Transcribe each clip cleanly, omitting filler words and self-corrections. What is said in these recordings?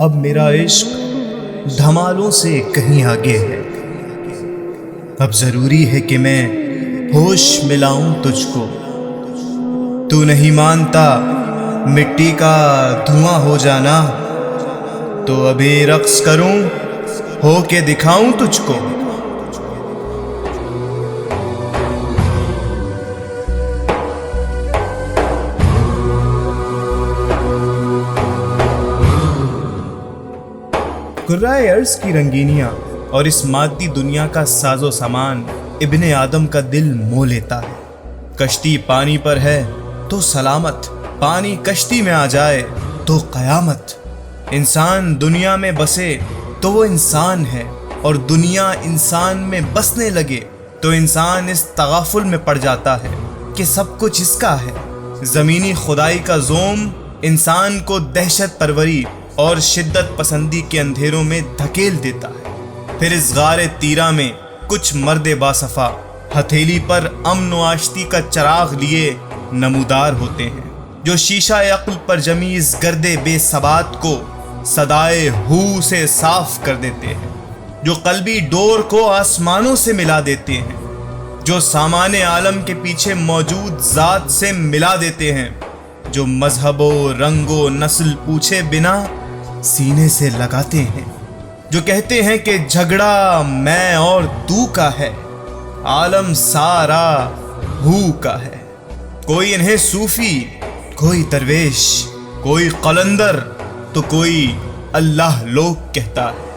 اب میرا عشق دھمالوں سے کہیں آگے ہے، اب ضروری ہے کہ میں ہوش ملاؤں تجھ کو۔ تو نہیں مانتا مٹی کا دھواں ہو جانا، تو ابھی رقص کروں ہو کے دکھاؤں تجھ کو۔ کرۂ ارض کی رنگینیاں اور اس مادی دنیا کا ساز و سامان ابن آدم کا دل مو لیتا ہے۔ کشتی پانی پر ہے تو سلامت، پانی کشتی میں آ جائے تو قیامت۔ انسان دنیا میں بسے تو وہ انسان ہے، اور دنیا انسان میں بسنے لگے تو انسان اس تغافل میں پڑ جاتا ہے کہ سب کچھ اس کا ہے۔ زمینی خدائی کا زوم انسان کو دہشت پروری اور شدت پسندی کے اندھیروں میں دھکیل دیتا ہے۔ پھر اس غار تیرہ میں کچھ مرد باصفا ہتھیلی پر امن و آشتی کا چراغ لیے نمودار ہوتے ہیں، جو شیشہ عقل پر جمی اس گرد بے ثبات کو صدائے ہو سے صاف کر دیتے ہیں، جو قلبی ڈور کو آسمانوں سے ملا دیتے ہیں، جو سامان عالم کے پیچھے موجود ذات سے ملا دیتے ہیں، جو مذہب و رنگ و نسل پوچھے بنا سینے سے لگاتے ہیں، جو کہتے ہیں کہ جھگڑا میں اور تو کا ہے، عالم سارا ہو کا ہے۔ کوئی انہیں صوفی، کوئی درویش، کوئی قلندر تو کوئی اللہ لوگ کہتا ہے۔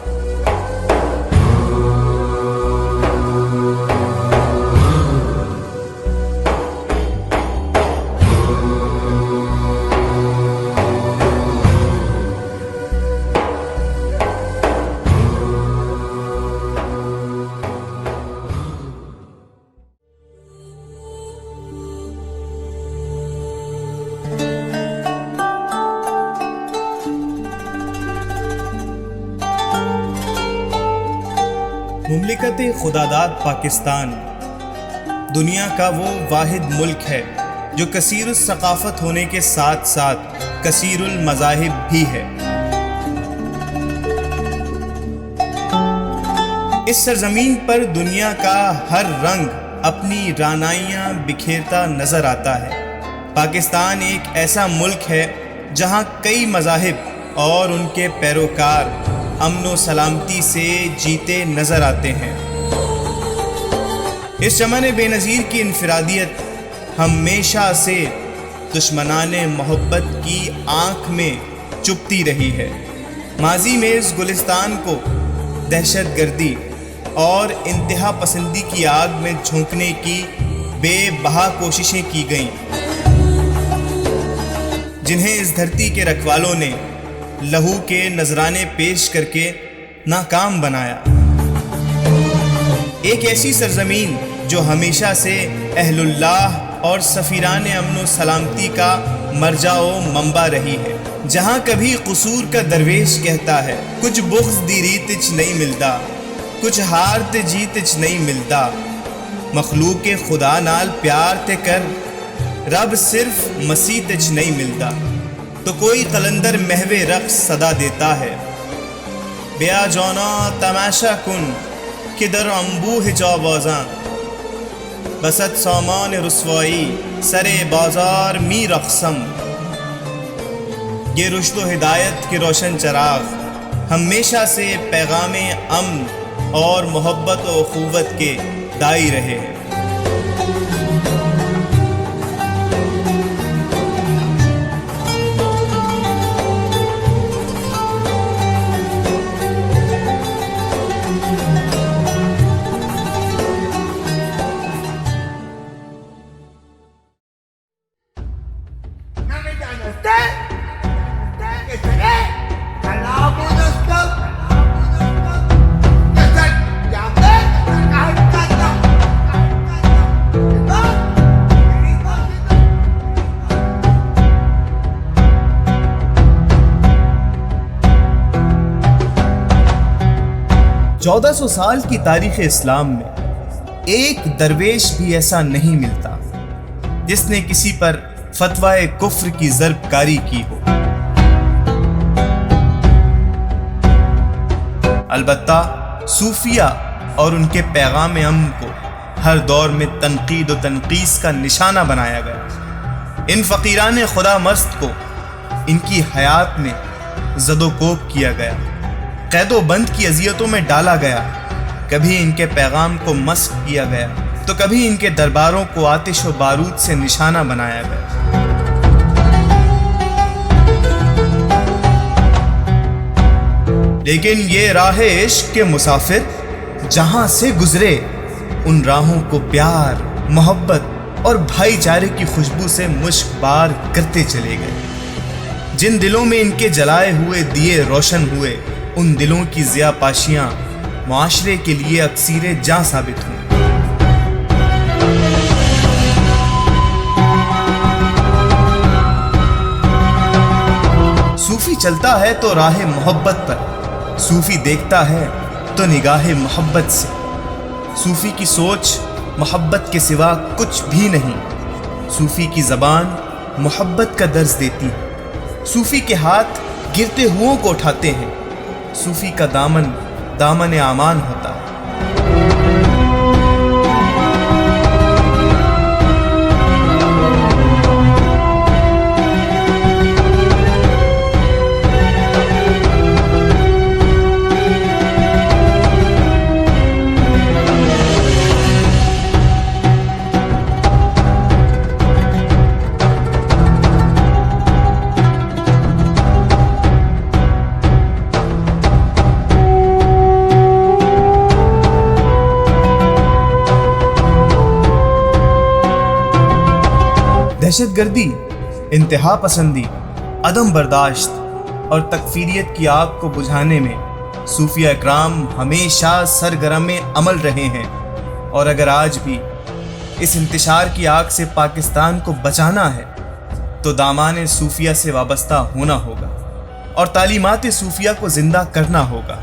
مملکت خداداد پاکستان دنیا کا وہ واحد ملک ہے جو کثیر الثقافت ہونے کے ساتھ ساتھ کثیر المذاہب بھی ہے۔ اس سرزمین پر دنیا کا ہر رنگ اپنی رعنائیاں بکھیرتا نظر آتا ہے۔ پاکستان ایک ایسا ملک ہے جہاں کئی مذاہب اور ان کے پیروکار امن و سلامتی سے جیتے نظر آتے ہیں۔ اس چمن بے نظیر کی انفرادیت ہمیشہ سے دشمنان محبت کی آنکھ میں چبھتی رہی ہے۔ ماضی میں اس گلستان کو دہشت گردی اور انتہا پسندی کی آگ میں جھونکنے کی بے بہا کوششیں کی گئیں، جنہیں اس دھرتی کے رکھوالوں نے لہو کے نذرانے پیش کر کے ناکام بنایا۔ ایک ایسی سرزمین جو ہمیشہ سے اہل اللہ اور سفیران امن و سلامتی کا مرجع و منبع رہی ہے، جہاں کبھی قصور کا درویش کہتا ہے کچھ بغض دی ریتچ نہیں ملتا، کچھ ہار تے جیتچ نہیں ملتا، مخلوق خدا نال پیار تے کر، رب صرف مسیح تچ نہیں ملتا۔ تو کوئی قلندر محو رقص صدا دیتا ہے، بیا جونا تماشا کن کہ در انبوہ جا بازاں، بسط سامان رسوائی سر بازار می رقصم۔ یہ رشد و ہدایت کے روشن چراغ ہمیشہ سے پیغام امن اور محبت و اخوت کے دائی رہے ہیں۔ چودہ سو سال کی تاریخ اسلام میں ایک درویش بھی ایسا نہیں ملتا جس نے کسی پر فتویٰ کفر کی ضرب کاری کی ہو۔ البتہ صوفیہ اور ان کے پیغام امن کو ہر دور میں تنقید و تنقیص کا نشانہ بنایا گیا۔ ان فقیران خدا مرست کو ان کی حیات میں زد و کوب کیا گیا، قید و بند کی اذیتوں میں ڈالا گیا، کبھی ان کے پیغام کو مسخ کیا گیا تو کبھی ان کے درباروں کو آتش و بارود سے نشانہ بنایا گیا۔ لیکن یہ راہ عشق کے مسافر جہاں سے گزرے، ان راہوں کو پیار، محبت اور بھائی چارے کی خوشبو سے مشک بار کرتے چلے گئے۔ جن دلوں میں ان کے جلائے ہوئے دیے روشن ہوئے، ان دلوں کی ضیاء پاشیاں معاشرے کے لیے اکسیر جاں ثابت ہوئیں۔ صوفی چلتا ہے تو راہ محبت پر، صوفی دیکھتا ہے تو نگاہ محبت سے۔ صوفی کی سوچ محبت کے سوا کچھ بھی نہیں، صوفی کی زبان محبت کا درس دیتی ہے، صوفی کے ہاتھ گرتے ہوئوں کو اٹھاتے ہیں، صوفی کا دامن دامن امان ہوتا ہے۔ دہشت گردی، انتہا پسندی، عدم برداشت اور تکفیریت کی آگ کو بجھانے میں صوفیہ اکرام ہمیشہ سرگرم عمل رہے ہیں، اور اگر آج بھی اس انتشار کی آگ سے پاکستان کو بچانا ہے تو دامان صوفیہ سے وابستہ ہونا ہوگا اور تعلیمات صوفیہ کو زندہ کرنا ہوگا۔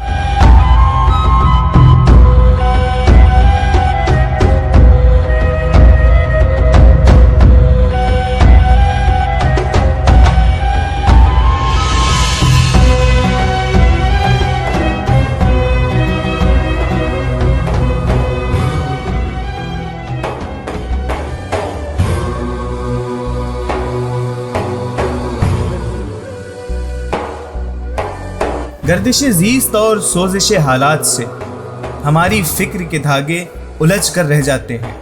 گردش زیست اور سوزش حالات سے ہماری فکر کے دھاگے الجھ کر رہ جاتے ہیں۔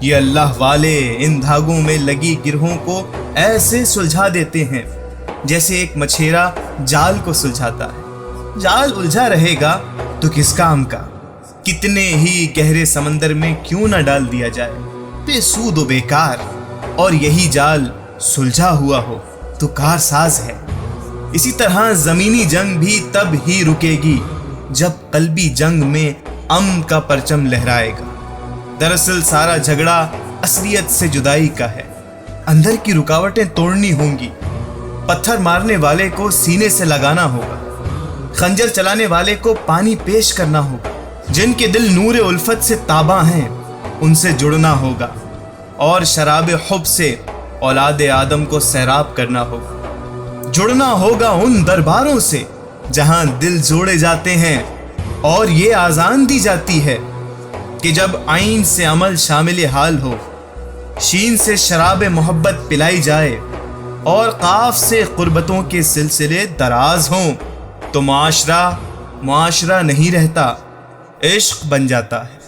یہ اللہ والے ان دھاگوں میں لگی گرہوں کو ایسے سلجھا دیتے ہیں جیسے ایک مچھیرا جال کو سلجھاتا ہے۔ جال الجھا رہے گا تو کس کام کا؟ کتنے ہی گہرے سمندر میں کیوں نہ ڈال دیا جائے، بے سود و بیکار۔ اور یہی جال سلجھا ہوا ہو تو کارساز ہے۔ اسی طرح زمینی جنگ بھی تب ہی رکے گی جب قلبی جنگ میں امن کا پرچم لہرائے گا۔ دراصل سارا جھگڑا اصلیت سے جدائی کا ہے۔ اندر کی رکاوٹیں توڑنی ہوں گی، پتھر مارنے والے کو سینے سے لگانا ہوگا، خنجر چلانے والے کو پانی پیش کرنا ہوگا۔ جن کے دل نور الفت سے تاباں ہیں ان سے جڑنا ہوگا، اور شراب حب سے اولاد آدم کو سیراب کرنا ہوگا۔ جڑنا ہوگا ان درباروں سے جہاں دل جوڑے جاتے ہیں، اور یہ آذان دی جاتی ہے کہ جب عین سے عمل شامل حال ہو، شین سے شراب محبت پلائی جائے، اور قاف سے قربتوں کے سلسلے دراز ہوں، تو معاشرہ نہیں رہتا، عشق بن جاتا ہے۔